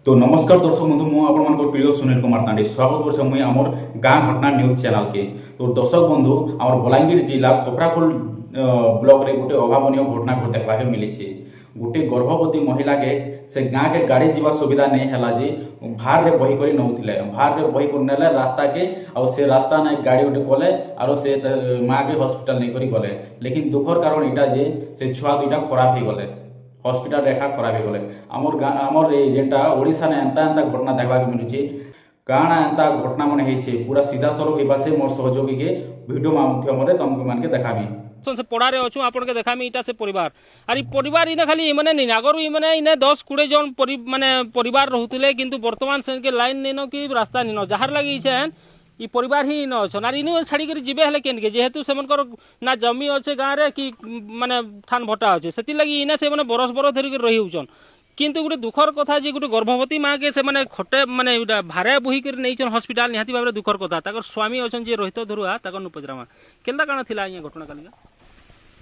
तो नमस्कार दर्शक बंधु मु आपण प्रिय सुनील कुमार तांडी स्वागत करछे मुई हमर गाँ घटना न्यूज चैनल के। तो दर्शक बंधु हमर बलांगीर जिला खपराखोल ब्लॉक रे गोटे अभावनीय घटना देखा के मिली। गोटे गर्भवती महिला के से गाँ के गाड़ी जीवा सुविधा नहीं है जे भार रे बही कर नौथिले भार रे बही कर नेले रास्ता के आ से रास्ता ना गाड़ी गोटे कले आरो से माँ के हॉस्पिटल नहीं करी गले। लेकिन दुखर कारण इटा जे से छुआ दुईटा खराब हो गले हॉस्पिटल रेखा खराब हो गले। आमर जेनटा ओडिशा ने एंता एंता घटना देखा मिलूँ काଣା एंता घटना मन होइछे पूरा सीधा सड़क हेबा से मोर सहयोगी के वीडियो माध्यम रे तुमको मान के देखाबी से पड़ारे अच्छु आपण के देखामी इटा से परिवार आर परिवार इने खाली माने नहीं आगरू माने इने 10-20 जन माने परिवार रहउतले किंतु वर्तमान से के लाइन नेनो कि रास्ता नेनो जहार लगी छे ई परिवार ही न अछन आर इनु छाड़ी कर जिबे हले केन के जेहेतु सेमनकर ना जमी अच्छे गाँ रे कि माने थान भटा अच्छे सेति लगी इने से माने बरस बरस धरि के रही होचन। किंतु गोटे दुखर कथा जे गोटे गर्भवती माँ के से माने खटे माने भारे बोही कर नैचन हॉस्पिटल निहाती भाबरे दुखर कथा ताकर स्वामी अछन जे रोहित धरुआ ताकर नुपजरामा केलदा काना थिला ये घटना कालिका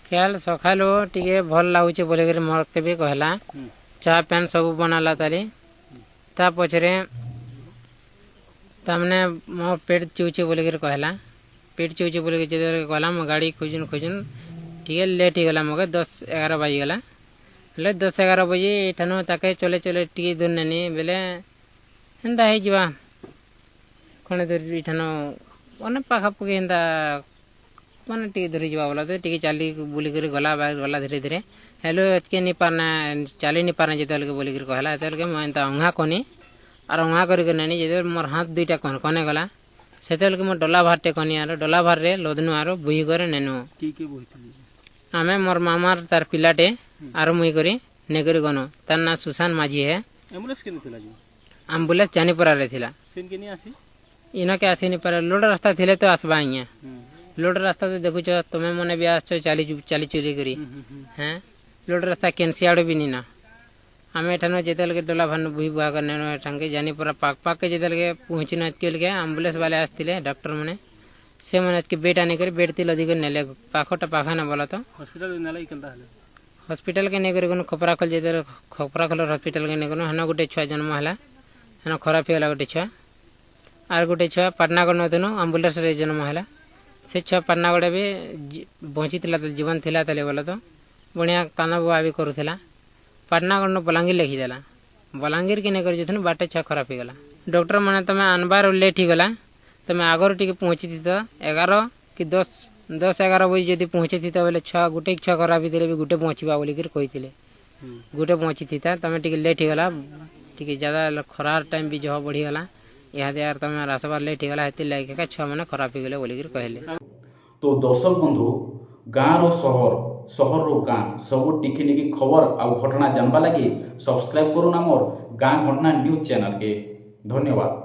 खेल सकालू टिके भल लागुचे बोले कर मोर के भी कहला चाह पैन सब बनाला तारी ता पछरे तमने मोर पेट चूचे बोले कर कहला पेट चूचे बोले के जे कहला मो गाड़ी खोजन खोजन टिके लेट ही गला मगे 10-11 बजे गला ले 10-11 बजे एठनो ताके चले चले टिके दूर ननी बेले हेंदा हे जीवा कोने दूर एठनो ओने पाखा पके हेंदा माने टिके धरी जावा बोला तो टिके चाली बुली कर गला धीरे धीरे हेलो एतके नहीं पारना चाली नहीं पारना जेतल के बोली कर कहला एतल के मैं एंता अंगा कोनी और अंगा कर ननी जे मोर हाथ दुईटा कोने गला सेतल के मोर डोला भाटे कोनी आरो डोला भार रे लोदनु आरो बुही करे नेनु की बोहितली आमे मोर मामार तार पिलाटे आरो मुई करी ने करी गनो तार ना सुशान माझी है एम्बुलेंस केने थिला जी एम्बुलेंस जानीपुरा रे थिला सेन के नहीं आसी इनो के आसी नहीं पारे लोड रास्ता थिले तो आसबा इया लोड रास्ता तो देखुच तुम्हें मने भी आसछ चाली चुरी करी हैं लोड रास्ता केनसी आड़ो भी नहीं ना आमे एठानो जेतल के डोला भान बुही बुहा करने एठांगे जानीपुरा पाक पाक के जेतल के पहुंचना के के एम्बुलेंस वाले आस्तिले डॉक्टर मने से मने के बेट आने कर बेट तिल अधिक नेले पाखोटा पाखा ना बोला तो हॉस्पिटल नेला इकलदा हले हॉस्पिटल के नेगर कोनो खपराखल जेतल खपराखल हॉस्पिटल के नेगर हना गुटे छुआ जन्म हला हना खराब होला गुटे छुआ आर गुटे छुआ पाटनागढ़ नतनो एम्बुलेंस रे जन्म हला से छुआ पाटनागढ़ भी बंची थिला तो जीवन थिला तले बोला तो बढ़िया काना बुआ भी करूला पाटनागढ़ न बलांगीर लिखी देला बलांगीर के नेगर जेथन बाटे छुआ खराब हो गला डॉक्टर माने तमे अनबार लेट ही गला तमे आगर टिके पहुंची थी तो 11 कि 10-11 बजे जदि पहुंची थी तो बोले छुआ गुटे छुआ खराब भी गुटे पहुंचबा बोली कर कहिथिले गुटे पहुंची थी तमे टिके लेट ही गला टिके ज्यादा खरार टाइम भी जह बढ़ी गला इहादे यार तमे रासबार लेट ही गला हेति लागे का छुआ माने खराब हो गले बोली कर कहले। तो दर्शक बंधु गाँ रो शहर रो गाँ सब टिकी निकी खबर आ घटना जानवा लगी सब्सक्राइब करूँ आमर गाँ घटना न्यूज चैनल के। धन्यवाद।